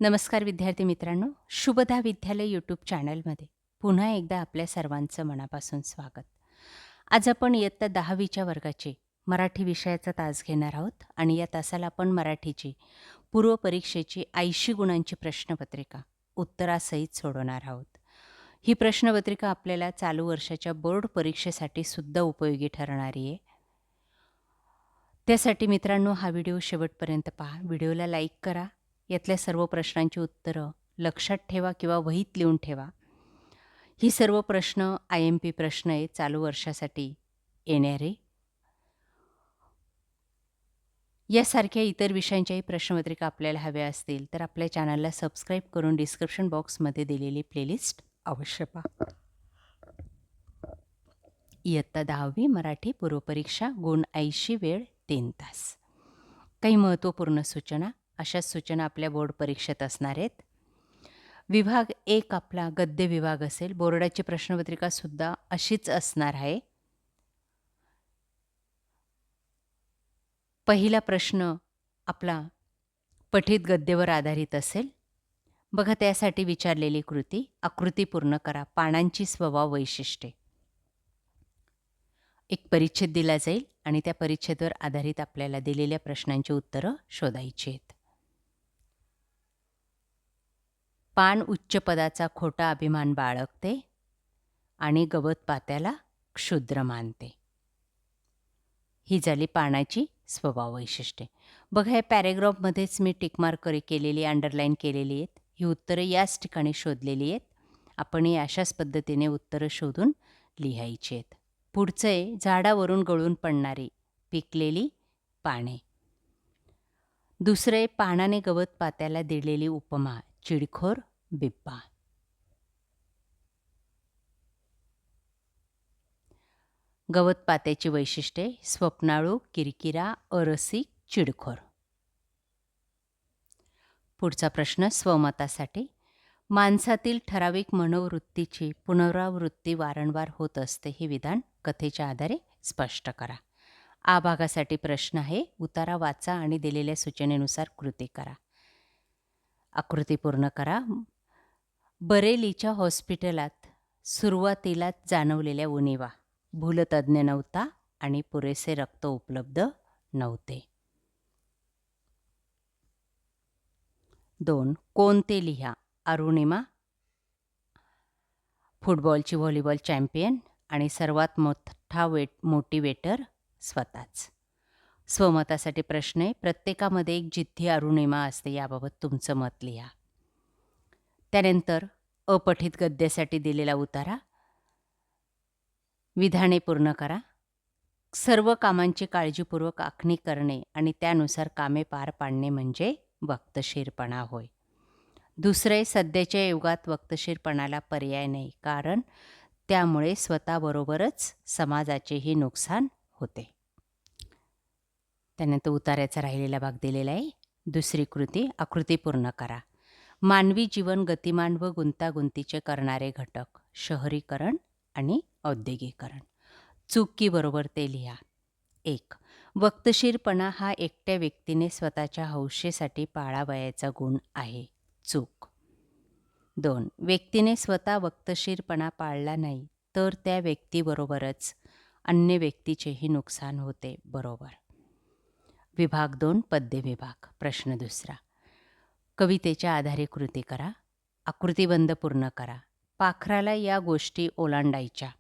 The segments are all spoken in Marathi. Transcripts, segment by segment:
नमस्कार विद्यार्थी मित्रांनो, शुभदा विद्यालय यूट्यूब चॅनलमध्ये पुन्हा एकदा आपल्या सर्वांचं मनापासून स्वागत. आज आपण इयत्ता 10वीच्या वर्गाचे मराठी विषयाचा तास घेणार आहोत आणि या तासाला आपण मराठीची पूर्वपरीक्षेची 80 गुणांची प्रश्नपत्रिका उत्तरासहित सोडवणार आहोत. ही प्रश्नपत्रिका आपल्याला चालू वर्षाच्या बोर्ड परीक्षेसाठी सुद्धा उपयोगी ठरणारी आहे. त्यासाठी मित्रांनो हा व्हिडिओ शेवटपर्यंत पहा. व्हिडिओला लाईक करा. यातल्या सर्व प्रश्नांची उत्तरं लक्षात ठेवा किंवा वहीत लिहून ठेवा. ही सर्व प्रश्न IMP प्रश्न आहे चालू वर्षासाठी येणारे. यासारख्या इतर विषयांच्याही प्रश्नपत्रिका आपल्याला हव्या असतील तर आपल्या चॅनलला सबस्क्राईब करून डिस्क्रिप्शन बॉक्समध्ये दिलेली प्लेलिस्ट अवश्य पहा. इयत्ता 10वी मराठी पूर्वपरीक्षा गुण 80 वेळ 3 तास. काही महत्त्वपूर्ण सूचना, अशाच सूचना आपल्या बोर्ड परीक्षेत असणार आहेत. विभाग 1 आपला गद्य विभाग असेल. बोर्डाची प्रश्नपत्रिकासुद्धा अशीच असणार आहे. पहिला प्रश्न आपला पठित गद्यावर आधारित असेल. बघा त्यासाठी विचारलेली कृती, आकृती पूर्ण करा. पानांची स्वभाव वैशिष्ट्ये. एक परिच्छेद दिला जाईल आणि त्या परिच्छेदावर आधारित आपल्याला दिलेल्या प्रश्नांची उत्तरं शोधायची आहेत. पान उच्च पदाचा खोटा अभिमान बाळगते आणि गवत पात्याला क्षुद्र मानते. ही झाली पानाची स्वभाव वैशिष्ट्ये. बघा या पॅरेग्राफमध्येच मी टिकमार्क केलेली, अंडरलाईन केलेली आहेत. ही उत्तरं याच ठिकाणी शोधलेली आहेत. आपण ही अशाच पद्धतीने उत्तरं शोधून लिहायची आहेत. पुढचं आहे झाडावरून गळून पडणारी पिकलेली पाने. दुसरं आहे पानाने गवत पात्याला दिलेली उपमा, चिडखोर बिब्बा. गवत पात्याची वैशिष्ट्ये स्वप्नाळू, किरकिरा, अरसिक, चिडखोर. पुढचा प्रश्न स्वमतासाठी. माणसातील ठराविक मनोवृत्तीची पुनरावृत्ती वारंवार होत असते हे विधान कथेच्या आधारे स्पष्ट करा. आ भागासाठी प्रश्न आहे. उतारा वाचा आणि दिलेल्या सूचनेनुसार कृती करा. आकृती पूर्ण करा. बरेलीच्या हॉस्पिटलात सुरुवातीला जाणवलेल्या उणिवा. भूलतज्ज्ञ नव्हता आणि पुरेसे रक्त उपलब्ध नव्हते. 2. कोणते लिहा. अरुणिमा फुटबॉलची व्हॉलीबॉल चॅम्पियन आणि सर्वात मोठा मोटिवेटर स्वतःच. स्वमतासाठी प्रश्न आहे. प्रत्येकामध्ये एक जिद्दी अरुणिमा असते, याबाबत तुमचं मत लिहा. त्यानंतर अपठित गद्यासाठी दिलेला उतारा. विधाने पूर्ण करा. सर्व कामांची काळजीपूर्वक आखणी करणे आणि त्यानुसार कामे पार पाडणे म्हणजे वक्तशीरपणा होय. दुसरे, सध्याच्या युगात वक्तशीरपणाला पर्याय नाही, कारण त्यामुळे स्वतःबरोबरच समाजाचेही नुकसान होते. त्यानंतर उतार्याचा राहिलेला भाग दिलेला आहे. दुसरी कृती, आकृती पूर्ण करा. मानवी जीवन गतिमान व गुंतागुंतीचे करणारे घटक, शहरीकरण आणि औद्योगिकरण. चूक बरोबर ते लिहा. 1. वक्तशीरपणा हा एकट्या व्यक्तीने स्वतःच्या हौशेसाठी पाळावयाचा गुण आहे. चूक. 2. व्यक्तीने स्वतः वक्तशीरपणा पाळला नाही तर त्या व्यक्तीबरोबरच अन्य व्यक्तीचेही नुकसान होते. बरोबर. विभाग 2 पद्य विभाग. प्रश्न दुसरा. कवितेच्या आधारे कृती करा. आकृतीबंध पूर्ण करा. पाखराला या गोष्टी ओलांडायच्या.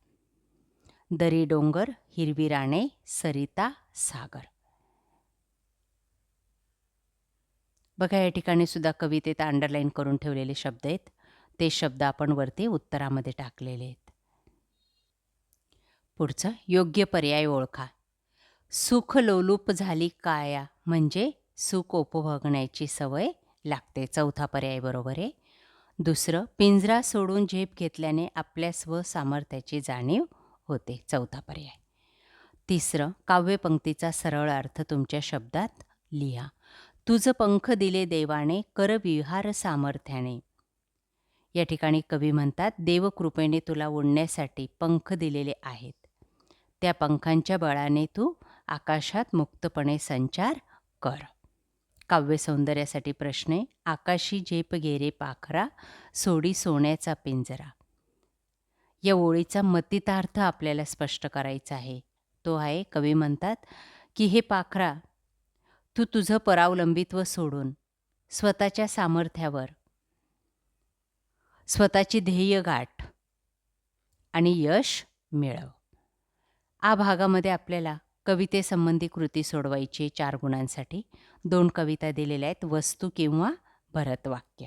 दरी डोंगर, हिरवी राणे, सरिता, सागर. बघा या ठिकाणी सुद्धा कवितेत अंडरलाईन करून ठेवलेले शब्द आहेत. ते शब्द आपण वरती उत्तरामध्ये टाकलेले आहेत. पुढचं, योग्य पर्याय ओळखा. सुख लोलूप झाली काया म्हणजे सुख उपभोगण्याची सवय लागते. चौथा पर्याय बरोबर आहे. दुसरं, पिंजरा सोडून झेप घेतल्याने आपल्या स्वसामर्थ्याची जाणीव होते. चौथा पर्याय. तिसरं, काव्यपंक्तीचा सरळ अर्थ तुमच्या शब्दात लिहा. तुझ पंख दिले देवाने, कर विहार सामर्थ्याने. या ठिकाणी कवी म्हणतात, देवकृपेने तुला उडण्यासाठी पंख दिलेले आहेत. त्या पंखांच्या बळाने तू आकाशात मुक्तपणे संचार कर. काव्य सौंदर्यासाठी प्रश्न आहे. आकाशी झेप गेरे पाखरा, सोडी सोन्याचा पिंजरा. या ओळीचा मतितार्थ आपल्याला स्पष्ट करायचा आहे. तो आहे, कवी म्हणतात की हे पाखरा, तू तुझं परावलंबित्व सोडून स्वतःच्या सामर्थ्यावर स्वतःची ध्येय गाठ आणि यश मिळव. या भागामध्ये आपल्याला कवितेसंबंधी कृती सोडवायची 4 गुणांसाठी. 2 कविता दिलेल्या आहेत, वस्तू किंवा भरतवाक्य.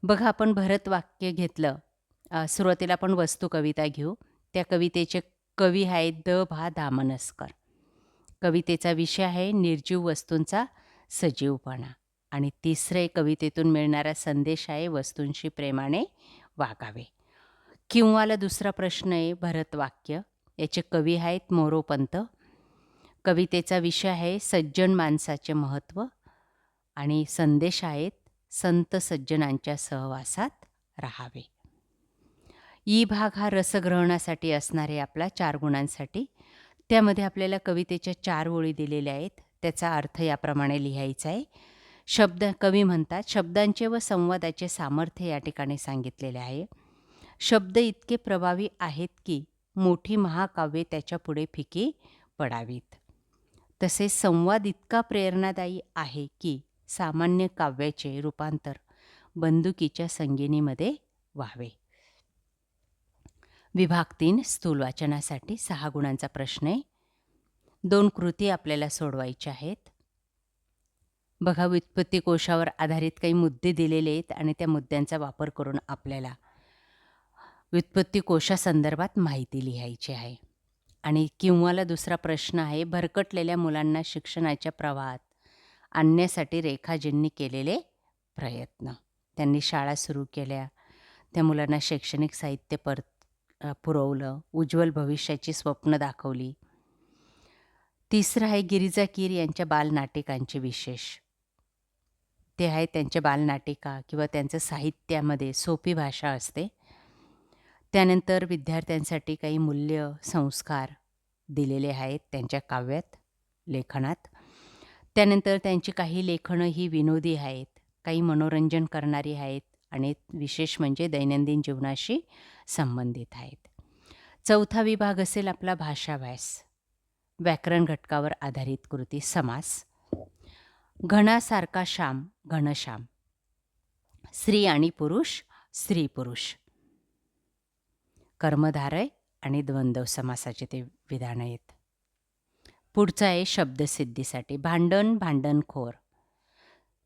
बघा, आपण भरतवाक्य घेतलं. सुरुवातीला आपण वस्तू कविता घेऊ. त्या कवितेचे कवी आहेत द.भा. दामनस्कर. कवितेचा विषय आहे निर्जीव वस्तूंचा सजीवपणा. आणि तिसरे कवितेतून मिळणारा संदेश आहे वस्तूंशी प्रेमाने वागावे. किंवाला दुसरा प्रश्न आहे भरतवाक्य. याचे कवी आहेत मोरोपंत. कवितेचा विषय आहे सज्जन माणसाचे महत्त्व आणि संदेश आहेत संत सज्जनांच्या सहवासात राहावे. ई भाग हा रसग्रहणासाठी असणार आहे आपला 4 गुणांसाठी. त्यामध्ये आपल्याला कवितेच्या 4 ओळी दिलेल्या आहेत. त्याचा अर्थ याप्रमाणे लिहायचा आहे. कवी म्हणतात, शब्दांचे व संवादाचे सामर्थ्य या ठिकाणी सांगितलेले आहे. शब्द इतके प्रभावी आहेत की मोठी महाकाव्ये त्याच्यापुढे फिकी पडावीत. तसेच संवाद इतका प्रेरणादायी आहे की सामान्य काव्याचे रूपांतर बंदुकीच्या संगिनीमध्ये व्हावे. विभाग 3 स्थूल वाचनासाठी 6 गुणांचा प्रश्न आहे. 2 कृती आपल्याला सोडवायच्या आहेत. बघा, व्युत्पत्ती कोशावर आधारित काही मुद्दे दिलेले आहेत आणि त्या मुद्द्यांचा वापर करून आपल्याला व्युत्पत्ती कोशासंदर्भात माहिती लिहायची आहे. आणि किंवाला दुसरा प्रश्न आहे, भरकटलेल्या मुलांना शिक्षणाच्या प्रवाहात आणण्यासाठी रेखाजींनी केलेले प्रयत्न. त्यांनी शाळा सुरू केल्या, त्या मुलांना शैक्षणिक साहित्य पुरवलं, उज्ज्वल भविष्याची स्वप्न दाखवली. तिसरं आहे गिरिजा कीर यांच्या बालनाटिकांचे विशेष. ते आहे त्यांच्या बालनाटिका किंवा त्यांचं साहित्यामध्ये सोपी भाषा असते. त्यानंतर विद्यार्थ्यांसाठी काही मूल्य संस्कार दिलेले आहेत त्यांच्या काव्यात, लेखनात. त्यानंतर त्यांची काही लेखनं ही विनोदी आहेत, काही मनोरंजन करणारी आहेत आणि विशेष म्हणजे दैनंदिन जीवनाशी संबंधित आहेत. 4था विभाग असेल आपला भाषाभ्यास. व्याकरण घटकावर आधारित कृती. समास. घणासारखा श्याम, घनश्याम. स्त्री आणि पुरुष, स्त्री पुरुष. कर्मधारय आणि द्वंद्व समासाचे ते विधान आहेत. पुढचं आहे शब्दसिद्धीसाठी. भांडण, भांडणखोर.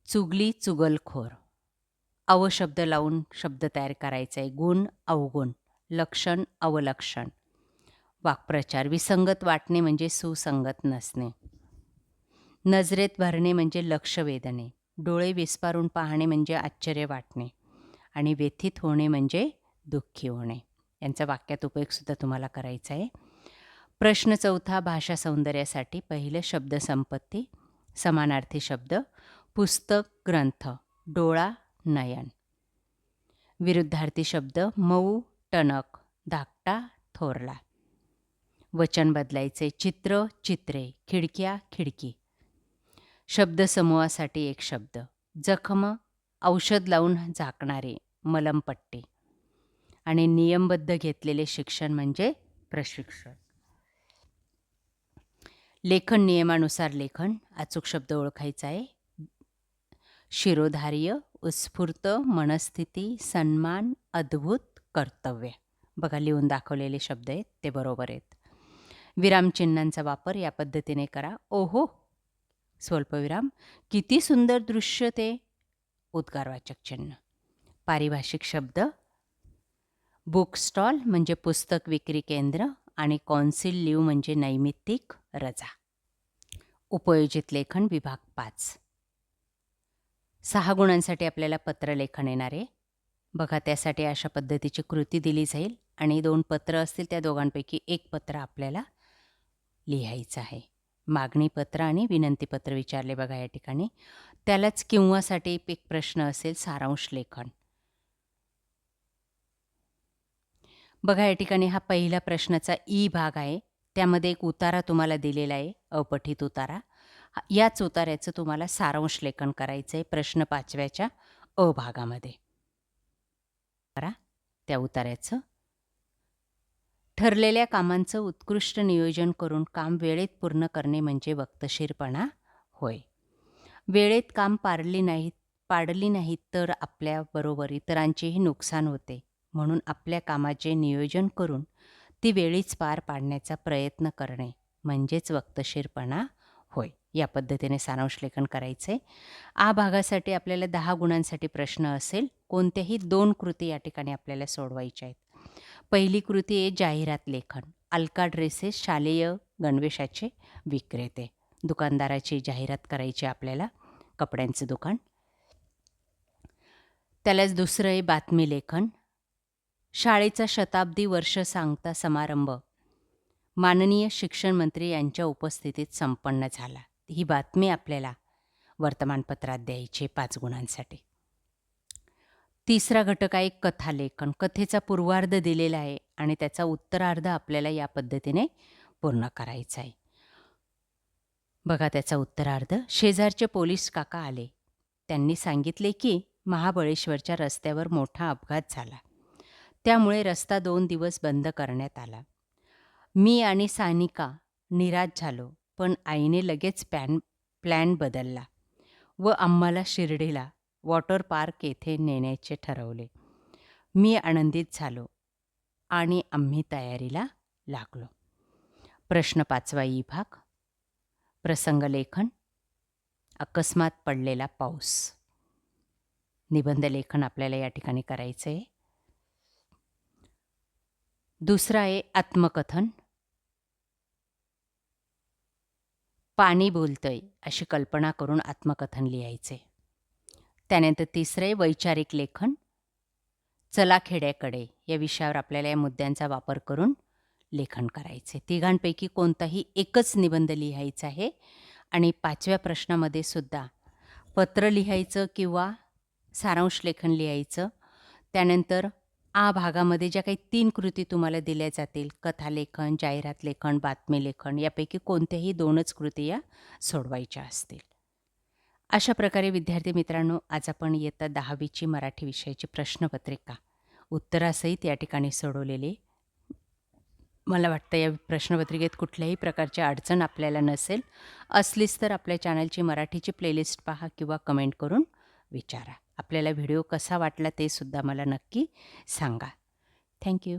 चुगली, चुगलखोर. अवशब्द लावून शब्द तयार करायचा आहे. गुण, अवगुण. लक्षण, अवलक्षण. वाक्प्रचार. विसंगत वाटणे म्हणजे सुसंगत नसणे. नजरेत भरणे म्हणजे लक्ष वेधणे. डोळे विस्पारून पाहणे म्हणजे आश्चर्य वाटणे. आणि व्यथित होणे म्हणजे दुःखी होणे. यांचा वाक्यात उपयोगसुद्धा तुम्हाला करायचा आहे. प्रश्न 4 भाषा सौंदर्यासाठी. पहिलं शब्दसंपत्ती. समानार्थी शब्द. पुस्तक, ग्रंथ. डोळा, नयन. विरुद्धार्थी शब्द. मऊ, टणक. धाकटा, थोरला. वचन बदलायचे. चित्र, चित्रे. खिडक्या, खिडकी. शब्दसमूहासाठी एक शब्द. जखम, औषध लावून झाकणारे, मलमपट्टी. आणि नियमबद्ध घेतलेले शिक्षण म्हणजे प्रशिक्षण. लेखन नियमानुसार लेखन. अचूक शब्द ओळखायचा आहे. शिरोधार्य, उत्स्फूर्त, मनस्थिती, सन्मान, अद्भुत, कर्तव्य. बघा, लिहून दाखवलेले शब्द आहेत ते बरोबर आहेत. विरामचिन्हांचा वापर या पद्धतीने करा. ओहो, स्वल्पविराम. किती सुंदर दृश्य ते, उद्गारवाचक चिन्ह. पारिभाषिक शब्द. बुक स्टॉल म्हणजे पुस्तक विक्री केंद्र आणि कौन्सिल लीव म्हणजे नैमित्तिक रजा. उपयोजित लेखन विभाग 5. 6 गुणांसाठी आपल्याला पत्रलेखन येणार आहे. बघा, त्यासाठी अशा पद्धतीची कृती दिली जाईल आणि 2 पत्र असतील, त्या दोघांपैकी एक पत्र आपल्याला लिहायचं आहे. मागणीपत्र आणि विनंतीपत्र विचारले बघा या ठिकाणी. त्यालाच किंवासाठी एक प्रश्न असेल, सारांश लेखन. बघा, या ठिकाणी हा पहिला प्रश्नाचा ई भाग आहे. त्यामध्ये एक उतारा तुम्हाला दिलेला आहे, अपठित उतारा. याच उतार्याचं तुम्हाला सारांश लेखन करायचं आहे प्रश्न 5व्याच्या अ भागामध्ये. करा त्या उतार्याचं. ठरलेल्या कामांचं उत्कृष्ट नियोजन करून काम वेळेत पूर्ण करणे म्हणजे वक्तशीरपणा होय. वेळेत काम पाडली नाहीत तर आपल्याबरोबर इतरांचेही नुकसान होते. म्हणून आपल्या कामाचे नियोजन करून ती वेळीच पार पाडण्याचा प्रयत्न करणे म्हणजेच वक्तशीरपणा होय. या पद्धतीने सारांश लेखन करायचे. आ भागासाठी आपल्याला 10 गुणांसाठी प्रश्न असेल. कोणत्याही 2 कृती या ठिकाणी आपल्याला सोडवायच्या आहेत. पहिली कृती आहे जाहिरात लेखन. अलका ड्रेसेस शालेय गणवेशाचे विक्रेते. दुकानदाराची जाहिरात करायची आपल्याला, कपड्यांचं दुकान. त्यालाच दुसरं आहे बातमी लेखन. शाळेचा शताब्दी वर्ष सांगता समारंभ माननीय शिक्षण मंत्री यांच्या उपस्थितीत संपन्न झाला. ही बातमी आपल्याला वर्तमानपत्रात द्यायची 5 गुणांसाठी. तिसरा घटक आहे कथालेखन. कथेचा पूर्वार्ध दिलेला आहे आणि त्याचा उत्तरार्ध आपल्याला या पद्धतीने पूर्ण करायचा आहे. बघा त्याचा उत्तरार्ध. शेजारचे पोलीस काका आले. त्यांनी सांगितले की महाबळेश्वरच्या रस्त्यावर मोठा अपघात झाला. त्यामुळे रस्ता 2 दिवस बंद करण्यात आला. मी आणि सानिका निराश झालो, पण आईने लगेच प्लॅन बदलला व आम्हाला शिर्डीला वॉटर पार्क येथे नेण्याचे ठरवले. मी आनंदित झालो आणि आम्ही तयारीला लागलो. प्रश्न 5वा ई भाग. प्रसंग लेखन. अकस्मात पडलेला पाऊस. निबंध लेखन आपल्याला या ठिकाणी करायचं आहे. दुसरा आहे आत्मकथन. पाणी बोलतंय अशी कल्पना करून आत्मकथन लिहायचे. त्यानंतर तिसरे आहे वैचारिक लेखन. चला खेड्याकडे या विषयावर आपल्याला या मुद्द्यांचा वापर करून लेखन करायचे. तिघांपैकी कोणताही एकच निबंध लिहायचा आहे आणि 5व्या प्रश्नामध्ये सुद्धा पत्र लिहायचं किंवा सारांश लेखन लिहायचं. त्यानंतर आ भागामध्ये ज्या काही 3 कृती तुम्हाला दिल्या जातील, कथालेखन, जाहिरात लेखन, बातमी लेखन, यापैकी कोणत्याही 2च कृती या सोडवायच्या असतील. अशा प्रकारे विद्यार्थी मित्रांनो, आज आपण इयत्ता 10वीची मराठी विषयाची प्रश्नपत्रिका उत्तरासहित या ठिकाणी सोडवलेली. मला वाटतं या प्रश्नपत्रिकेत कुठल्याही प्रकारची अडचण आपल्याला नसेल. असलीच तर आपल्या चॅनलची मराठीची प्लेलिस्ट पहा किंवा कमेंट करून विचारा. आपल्याला व्हिडिओ कसा वाटला ते सुद्धा मला नक्की सांगा. थँक्यू.